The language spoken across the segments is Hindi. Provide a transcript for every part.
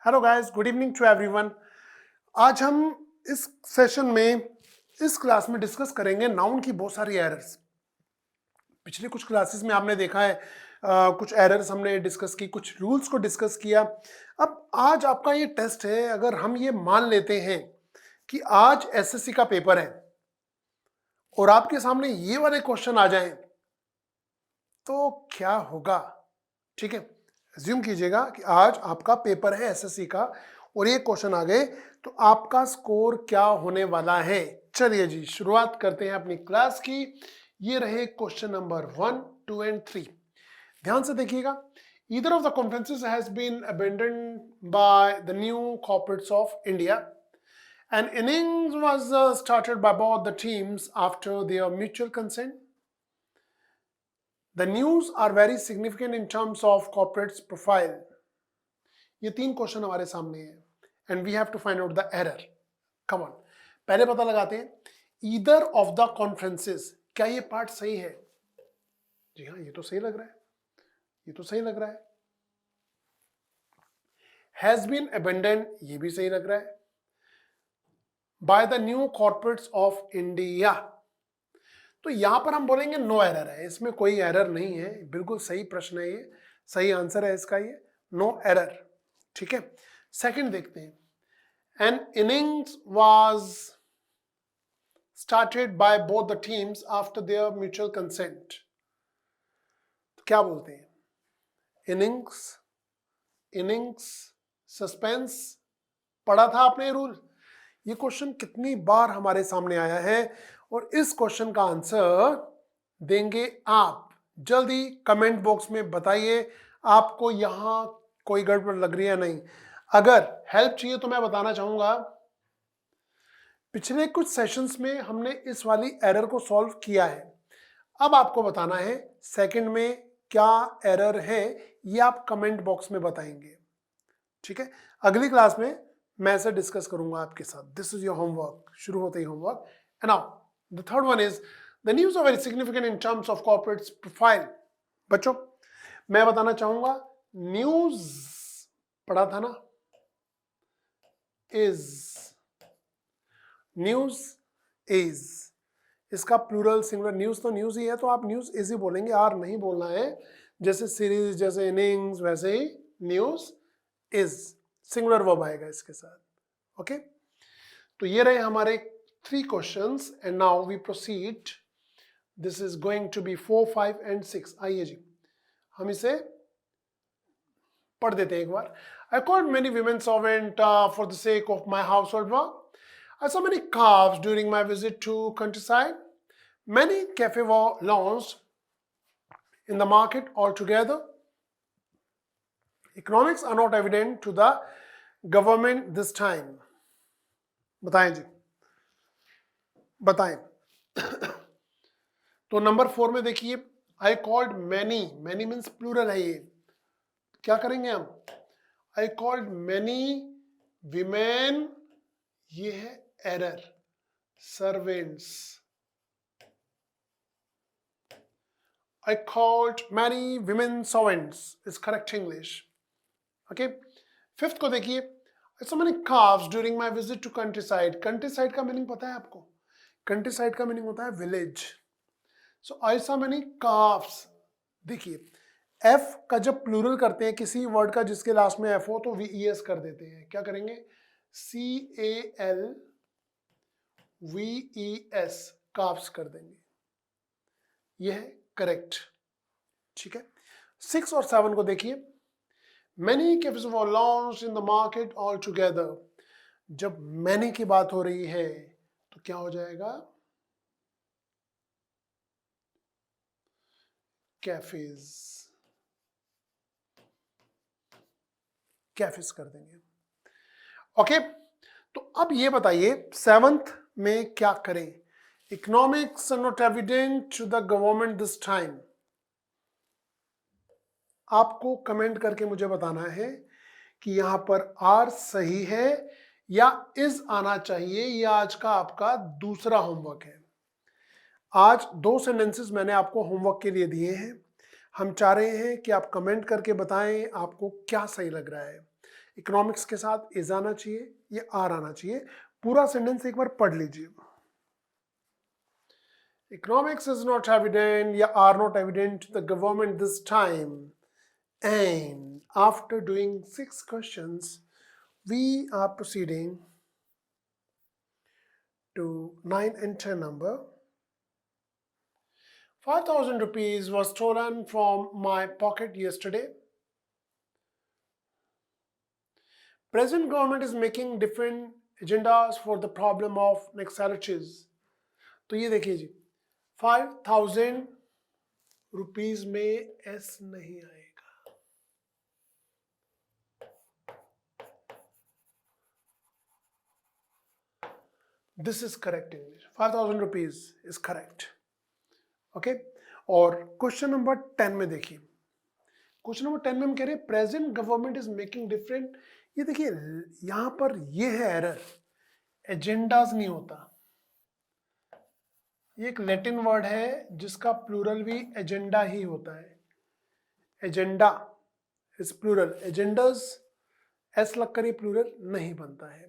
Hello guys, good evening to everyone. आज हम इस सेशन में इस क्लास में डिस्कस करेंगे नाउन की बहुत सारी एरर्स। पिछले कुछ क्लासेस में आपने देखा है कुछ एरर्स हमने डिस्कस की, कुछ रूल्स को डिस्कस किया। अब आज आपका ये टेस्ट है। अगर हम ये मान लेते हैं कि आज एसएससी का पेपर है और आपके सामने ये वाले क्वेश्चन आ जाएं तो क्या होगा? ठीक है, अज्यूम कीजिएगा कि आज आपका पेपर है एसएससी का और ये क्वेश्चन आ गए तो आपका स्कोर क्या होने वाला है। चलिए जी, शुरुआत करते हैं अपनी क्लास की। ये रहे क्वेश्चन नंबर 1, 2 एंड 3। ध्यान से देखिएगा। Either of the conferences has been abandoned by the new corporates of India. An innings was started by both the teams after their mutual consent. The news are very significant in terms of corporate's profile. ये 3 क्वेश्चन हमारे सामने है and we have to find out the error. Come on, पहले पता लगाते हैं ईदर ऑफ द कॉन्फ्रेंसेस। क्या ये पार्ट सही है? जी हाँ, ये तो सही लग रहा है, ये तो सही लग रहा है। हैज बीन अबेंडन, ये भी सही लग रहा है। By the new corporates of India, तो यहां पर हम बोलेंगे नो एरर है, इसमें कोई एरर नहीं है, बिल्कुल सही प्रश्न है, ये सही आंसर है इसका, ये नो एरर। ठीक है, सेकंड देखते हैं। An innings was started by both the teams after their mutual consent. तो क्या बोलते हैं? इनिंग्स, इनिंग्स, सस्पेंस, पढ़ा था आपने रूल। ये क्वेश्चन कितनी बार हमारे सामने आया है और इस क्वेश्चन का आंसर देंगे आप। जल्दी कमेंट बॉक्स में बताइए आपको यहां कोई गड़बड़ लग रही है नहीं। अगर हेल्प चाहिए तो मैं बताना चाहूंगा, पिछले कुछ सेशंस में हमने इस वाली एरर को सॉल्व किया है। अब आपको बताना है सेकंड में क्या एरर है, ये आप कमेंट बॉक्स में बताएंगे। ठीक है, अगली क्लास में मैं इसे डिस्कस करूंगा आपके साथ। दिस इज योर होमवर्क, शुरू होते ही homework. And now the third one is the news are very significant in terms of corporate profile. बच्चों, मैं बताना चाहूंगा न्यूज पढ़ा था ना, इज, न्यूज इज, इसका प्लूरल सिंगुलर न्यूज तो न्यूज ही है, तो आप न्यूज इज ही बोलेंगे, आर नहीं बोलना है। जैसे सीरीज, जैसे इनिंग्स, वैसे ही न्यूज इज सिंगुलर वर्ब आएगा इसके साथ। ओके, तो ये रहे हमारे 3 questions and now we proceed. This is going to be 4, 5 and 6। आइए जी, हम इसे पढ़ देते हैं एक बार। I called many women servants for the sake of my household work. I saw many calves during my visit to countryside. Many cafes were launched in the market altogether. Economics are not evident to the government this time. बताएं जी, बताएं। तो नंबर 4 में देखिए, I called many, many means plural है, ये क्या करेंगे हम? I called many women, ये है error, servants. I called many women servants is correct English. Okay, 5th को देखिए, I saw many calves during my visit to countryside. Countryside का मीनिंग पता है आपको? Countryside का मीनिंग होता है village. So I saw many calves. देखिए, F का जब प्लूरल करते हैं किसी वर्ड का जिसके लास्ट में F हो तो VES कर देते हैं। क्या करेंगे? CALVES, calves कर देंगे। यह है करेक्ट। ठीक है, 6 और 7 को देखिए, Many cafes were launched in the market altogether. जब many की बात हो रही है तो क्या हो जाएगा? कैफेज, कैफेज कर देंगे। ओके, तो अब ये बताइए 7th में क्या करें? Economics are not evident to the government this time. आपको कमेंट करके मुझे बताना है कि यहां पर आर सही है या इज आना चाहिए। यह आज का आपका दूसरा होमवर्क है। आज 2 सेंटेंसेस मैंने आपको होमवर्क के लिए दिए हैं। हम चाह रहे हैं कि आप कमेंट करके बताएं आपको क्या सही लग रहा है। इकोनॉमिक्स के साथ इज आना चाहिए या आर आना चाहिए। पूरा सेंटेंस एक बार पढ़ लीजिए। Economics is not evident या are not evident to the government this time. And after doing 6 questions, we are proceeding to 9 and 10 number. 5,000 rupees was stolen from my pocket yesterday. Present government is making different agendas for the problem of Naxalities. तो ये देखिए जी, 5,000 रुपीज में एस नहीं आएगा। This is correct English, 5,000 rupees is correct. Okay, और क्वेश्चन नंबर 10 में देखिए, क्वेश्चन नंबर 10 में हम कह रहे हैं present government is making different. ये देखिए यहां पर ये है एरर, एजेंडाज नहीं होता। ये एक लैटिन वर्ड है जिसका प्लूरल भी एजेंडा ही होता है। Agenda is plural, agendas S लगकर ये प्लूरल नहीं बनता है।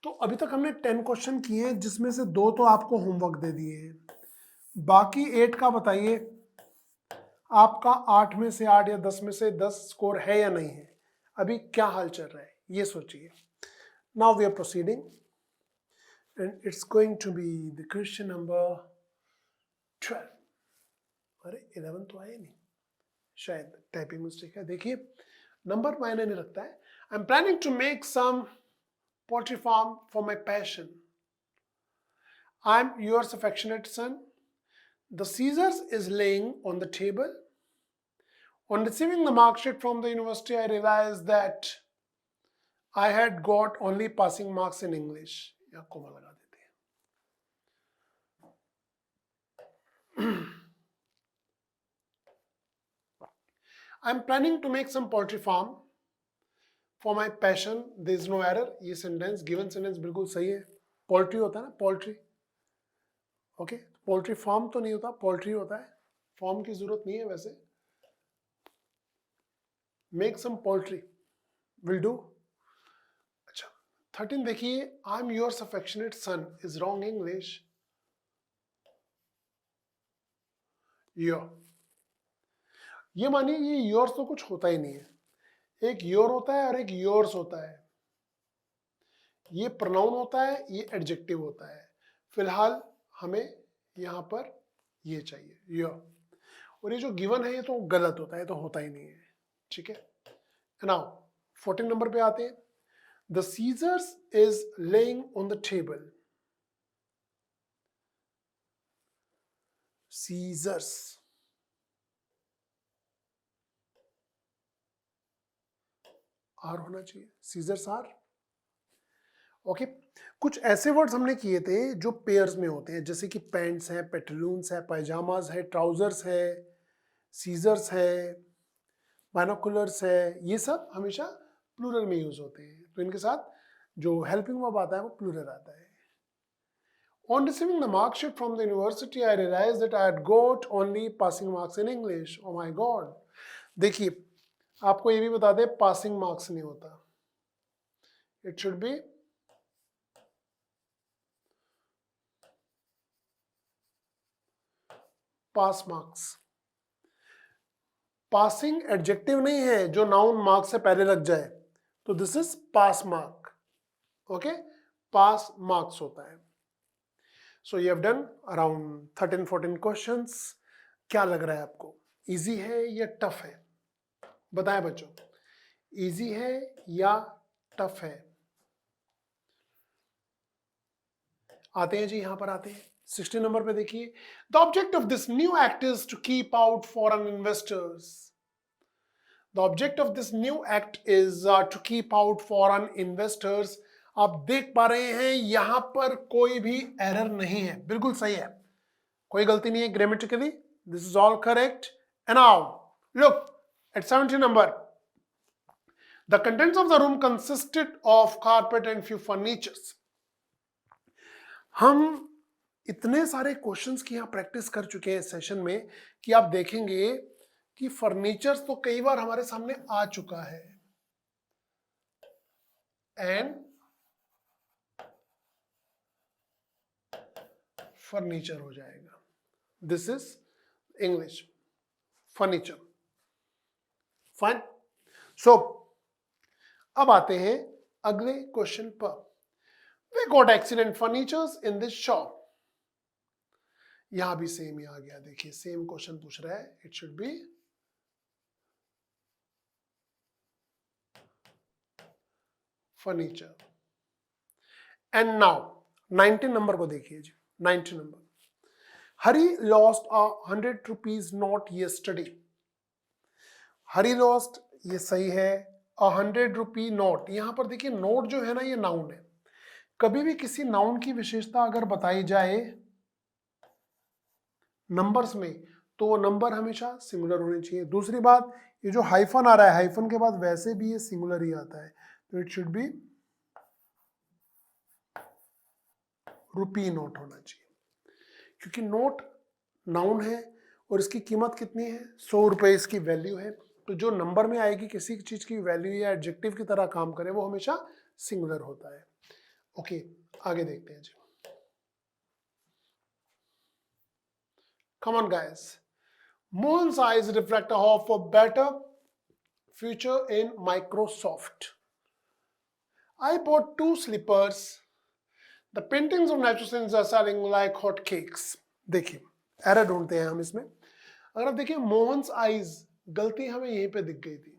तो अभी तक हमने 10 क्वेश्चन किए हैं जिसमें से 2 तो आपको होमवर्क दे दिए हैं, बाकी 8 का बताइए आपका 8 में से 8 या 10 में से 10 स्कोर है या नहीं है, अभी क्या हाल चल रहा है ये सोचिए। Now we are proceeding and it's going to be the question number 12। अरे 11 तो आया नहीं, शायद टाइपिंग मिस्टेक है। देखिए नंबर मायने नहीं रखता है। I am planning to make some poultry farm for my passion. I am yours affectionate son. The Caesars is laying on the table. On receiving the mark sheet from the university, I realized that I had got only passing marks in English. या कोमा लगा देते हैं। I'm planning to make some poultry farm for my passion. There is no error. ये sentence, given sentence बिल्कुल सही है। पोल्ट्री होता है ना, पोल्ट्री। ओके, पोल्ट्री फार्म तो नहीं होता, पोल्ट्री होता है। फॉर्म की जरूरत नहीं है वैसे। Make some poultry will do. अच्छा 13 देखिए, I am yours affectionate son is wrong English. Your, ये मानिए ये योर्स तो कुछ होता ही नहीं है। एक योर होता है और एक योर्स होता है। ये प्रोनाउन होता है, ये एडजेक्टिव होता है। फिलहाल हमें यहां पर ये चाहिए योर, और ये जो गिवन है ये तो गलत होता है, तो होता ही नहीं है। ठीक है, नाउ 14 नंबर पे आते हैं। The scissors is laying on the table. Scissors, are होना चाहिए, सीजर्स आर। ओके, कुछ ऐसे वर्ड्स हमने किए थे जो पेयर्स में होते हैं, जैसे कि पैंट्स है, पेटलून्स है, पायजामाज है, ट्राउजर्स है, सीजर्स है, बाइनोकुलर्स है। ये सब हमेशा प्लूरल में यूज होते हैं, तो इनके साथ जो हेल्पिंग वर्ब आता है वो प्लूरल आता है। On receiving the mark sheet from the university, I realized that I had got only passing marks in English. Oh my God! देखिए आपको ये भी बता दे, पासिंग मार्क्स नहीं होता, it should B pass marks. Passing adjective नहीं है जो नाउन मार्क्स से पहले लग जाए, तो this is pass mark. Okay, pass marks होता है। So you have done around 13-14 questions. क्या लग रहा है आपको, इजी है या टफ है? बताएं बच्चों, इजी है या टफ है? आते हैं जी, यहां पर आते हैं 16 नंबर पे देखिए। The object of this new act is to keep out foreign investors. The object of this new act is to keep out foreign investors. आप देख पा रहे हैं यहां पर कोई भी एरर नहीं है, बिल्कुल सही है, कोई गलती नहीं है grammatically, this is all correct. And now look at 17 number. The contents of the room consisted of carpet and few furnitures. हम इतने सारे क्वेश्चंस की यहाँ प्रैक्टिस कर चुके हैं सेशन में कि आप देखेंगे कि फर्नीचर्स तो कई बार हमारे सामने आ चुका है। एंड फर्नीचर हो जाएगा। This is English furniture. Fine. So अब आते हैं अगले क्वेश्चन पर। We got excellent furnitures in this shop. यहां भी सेम ही आ गया, देखिए सेम क्वेश्चन पूछ रहा है। It should B furniture. And now 19 number को देखिए जी। 19 number, Hari lost a 100 rupees note yesterday. Hari lost, ये सही है। 100 रुपी नोट, यहां पर देखिए नोट जो है ना ये नाउन है। कभी भी किसी नाउन की विशेषता अगर बताई जाए नंबर्स में तो नंबर हमेशा सिंगुलर होने चाहिए। दूसरी बात, ये जो हाइफन आ रहा है, हाइफन के बाद वैसे भी ये सिंगुलर ही आता है, तो it should B rupee note होना चाहिए, क्योंकि नोट नाउन है और इसकी कीमत कितनी है, 100 रुपए इसकी वैल्यू है। तो जो नंबर में आएगी किसी चीज की वैल्यू या एडजेक्टिव की तरह काम करे वो हमेशा सिंगुलर होता है। ओके, आगे देखते हैं जी। Come on guys, Moon's eyes reflect a hope for better future in Microsoft. I bought 2 slippers. The paintings of natural scenes are selling like hot cakes. देखिए एरर ढूंढते हैं हम इसमें। अगर आप देखिए मोहन्स आईज, गलती हमें यहीं पे दिख गई थी।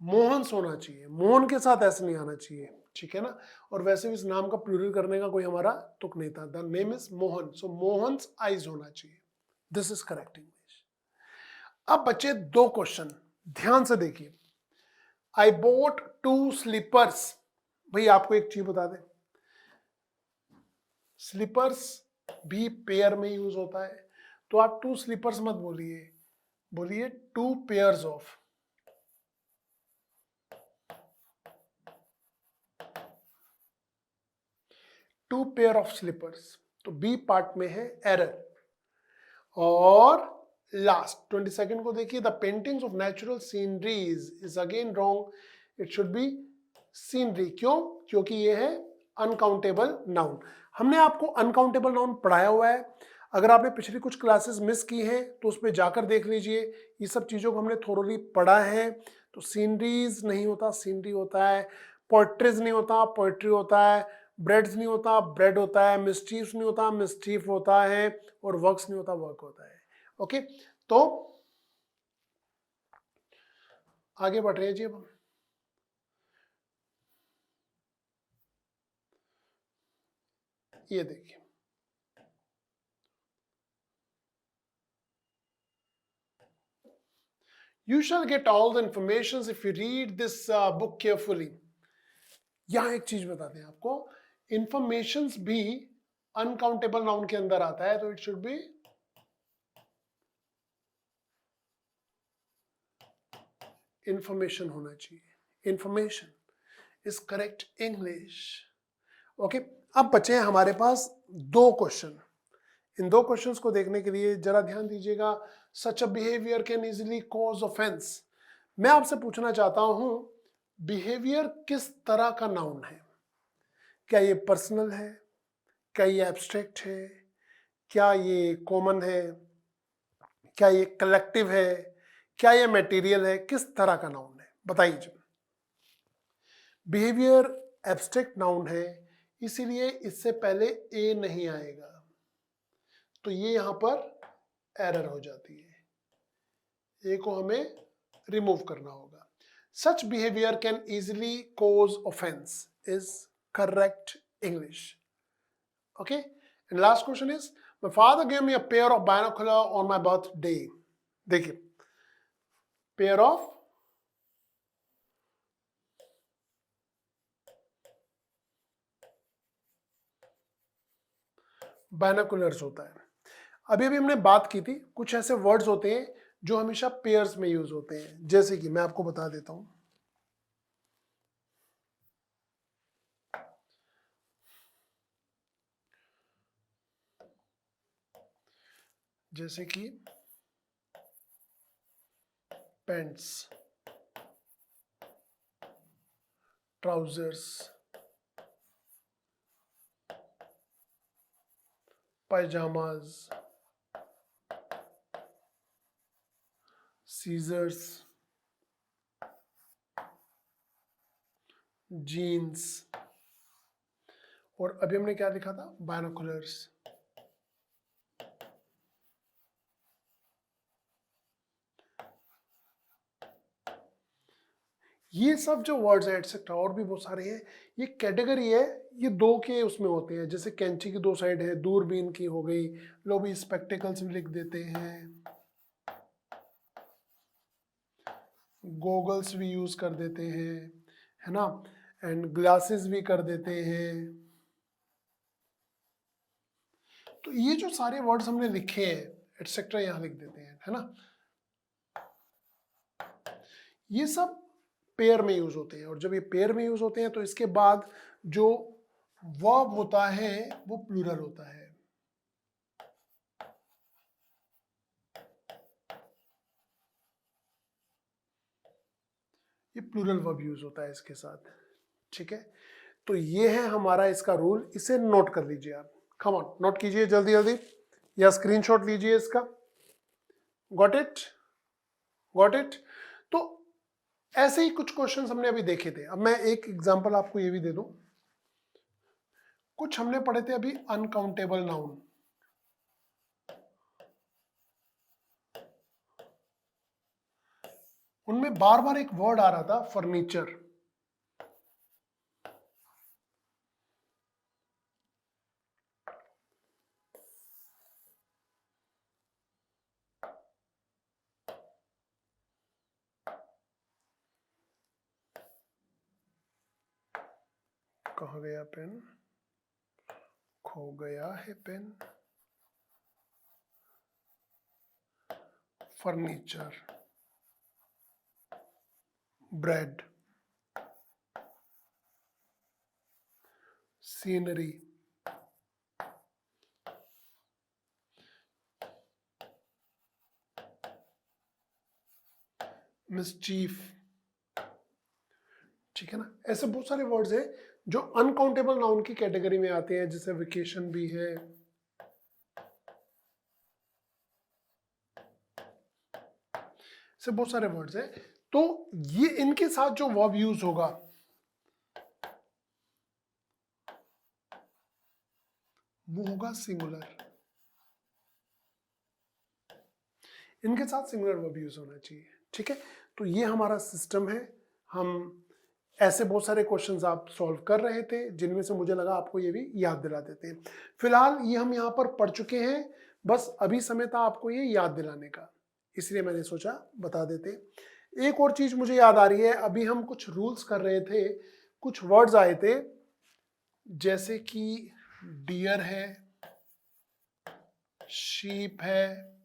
मोहन्स होना चाहिए, मोहन के साथ ऐसे नहीं आना चाहिए, ठीक है ना। और वैसे भी इस नाम का प्लूरल करने का कोई हमारा तुक नहीं था। The name is Mohan, so Mohan's eyes होना चाहिए। This is correct English. अब बचे 2 क्वेश्चन, ध्यान से देखिए। आई बोट 2 स्लीपर्स। भाई आपको एक चीज बता दें, स्लीपर्स भी पेयर में यूज होता है, तो आप 2 स्लीपर्स मत बोलिए, बोलिए 2 pairs of. 2 pair of slippers, तो बी पार्ट में है एरर। और लास्ट 22nd को देखिए, the paintings of natural sceneries is again wrong, it should be scenery. क्यों? क्योंकि ये है अनकाउंटेबल नाउन। हमने आपको अनकाउंटेबल नाउन पढ़ाया हुआ है। अगर आपने पिछली कुछ क्लासेस मिस की हैं तो उस पर जाकर देख लीजिए, ये सब चीज़ों को हमने थोरोली पढ़ा है। तो सीनरीज नहीं होता, सीनरी होता है। पोएट्रीज नहीं होता, पोएट्री होता है। ब्रेड्स नहीं होता, ब्रेड होता है। मिस्टीफ नहीं होता, मिस्टीफ होता है। और वर्क्स नहीं होता, वर्क होता है। ओके, तो आगे बढ़ रहे हैं जी। अब ये देखिए, you shall get all the information if you read this book carefully. यहां एक चीज बताते हैं आपको, इंफॉर्मेशंस भी अनकाउंटेबल नाउन के अंदर आता है, तो इट शुड बी इंफॉर्मेशन होना चाहिए। Information is correct English. Okay, अब बचे हैं हमारे पास 2 क्वेश्चन। इन 2 क्वेश्चंस को देखने के लिए जरा ध्यान दीजिएगा। Such a behaviour can easily cause offence. मैं आपसे पूछना चाहता हूं, बिहेवियर किस तरह का नाउन है? क्या ये पर्सनल है? क्या ये एब्स्ट्रैक्ट है? क्या ये कॉमन है? क्या ये कलेक्टिव है? क्या ये मटेरियल है? किस तरह का नाउन है, बताइए। बिहेवियर एब्स्ट्रैक्ट नाउन है, इसीलिए इससे पहले ए नहीं आएगा, तो ये यहां पर एरर हो जाती है। ए को हमें रिमूव करना होगा। सच behaviour can easily cause offence is correct English. Okay, and last question is, my father gave me a pair of binocular on my birthday. देखिए, पेयर ऑफ बायनोकुलर्स होता है। अभी अभी हमने बात की थी, कुछ ऐसे वर्ड्स होते हैं जो हमेशा पेयर्स में यूज होते हैं, जैसे कि मैं आपको बता देता हूं। जैसे कि पैंट्स, ट्राउजर्स, पायजामाज, सीजर्स, जीन्स, और अभी हमने क्या देखा था, बायनोकुलर्स। ये सब जो वर्ड्स हैं एटसेट्रा और भी बहुत सारे हैं, ये कैटेगरी है, ये दो के उसमें होते हैं, जैसे कैंची की दो साइड है, दूरबीन की हो गई, लोग भी स्पेक्टिकल्स भी लिख देते हैं, गॉगल्स भी यूज कर देते हैं, है ना, एंड ग्लासेस भी कर देते हैं। तो ये जो सारे वर्ड्स हमने लिखे हैं एटसेट्रा यहां लिख देते हैं, है ना, ये सब पेयर में यूज होते हैं, और जब ये पेयर में यूज होते हैं तो इसके बाद जो वर्ब होता है वो प्लूरल होता है। ये प्लूरल वर्ब यूज होता है इसके साथ, ठीक है। तो ये है हमारा इसका रूल, इसे नोट कर लीजिए आप, कम ऑन नोट कीजिए जल्दी जल्दी, या स्क्रीनशॉट लीजिए इसका। Got it, got it. तो ऐसे ही कुछ क्वेश्चंस हमने अभी देखे थे। अब मैं एक एग्जांपल आपको ये भी दे दूं, कुछ हमने पढ़े थे अभी अनकाउंटेबल नाउन, उनमें बार बार एक वर्ड आ रहा था फर्नीचर। कहाँ गया पेन, खो गया है pen, furniture, bread, scenery, mischief, ठीक है ना। ऐसे बहुत सारे वर्ड्स हैं जो अनकाउंटेबल नाउन की कैटेगरी में आते हैं, जैसे वेकेशन भी है, ऐसे बहुत सारे वर्ड्स हैं। तो ये इनके साथ जो वर्ब यूज होगा वो होगा सिंगुलर, इनके साथ सिंगुलर वर्ब यूज होना चाहिए, ठीक है। तो ये हमारा सिस्टम है। हम ऐसे बहुत सारे क्वेश्चंस आप सॉल्व कर रहे थे, जिनमें से मुझे लगा आपको ये भी याद दिला देते हैं। फिलहाल ये हम यहाँ पर पढ़ चुके हैं, बस अभी समय था आपको ये याद दिलाने का, इसलिए मैंने सोचा बता देते। एक और चीज मुझे याद आ रही है, अभी हम कुछ रूल्स कर रहे थे, कुछ वर्ड्स आए थे, जैसे कि डियर है, शीप है,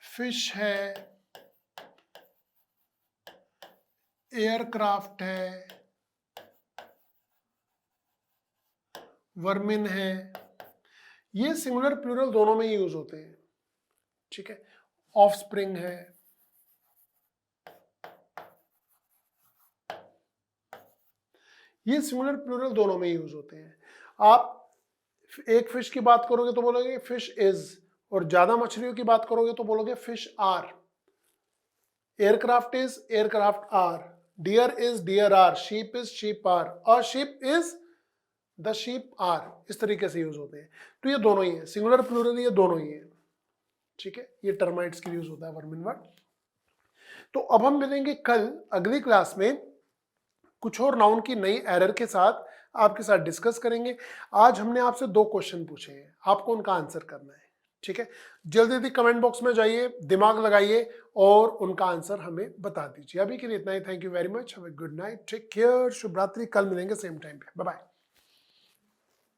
फिश है, एयरक्राफ्ट है, वर्मिन है। ये सिंगुलर प्लूरल दोनों में यूज होते हैं, ठीक है। ऑफस्प्रिंग है, ये सिंगुलर प्लूरल दोनों में यूज होते हैं। आप एक फिश की बात करोगे तो बोलोगे फिश इज, और ज्यादा मछलियों की बात करोगे तो बोलोगे fish are. Aircraft is, aircraft are, deer is, deer are, sheep is, sheep are, और sheep is, the sheep are. इस तरीके से यूज होते हैं। तो ये दोनों ही है, सिंगुलर प्लूरल ये दोनों ही है, ठीक है। ये टर्माइट्स के लिए यूज होता है वर्मिन वर्ड। तो अब हम मिलेंगे कल अगली क्लास में, कुछ और नाउन की नई एरर के साथ आपके साथ डिस्कस करेंगे। आज हमने आपसे 2 क्वेश्चन पूछे हैं, आपको उनका आंसर करना है, ठीक है। जल्दी जल्दी कमेंट बॉक्स में जाइए, दिमाग लगाइए और उनका आंसर हमें बता दीजिए। अभी के लिए इतना ही। Thank you very much, have a good night, take care, शुभ रात्रि। कल मिलेंगे सेम टाइम पे, बाय बाय।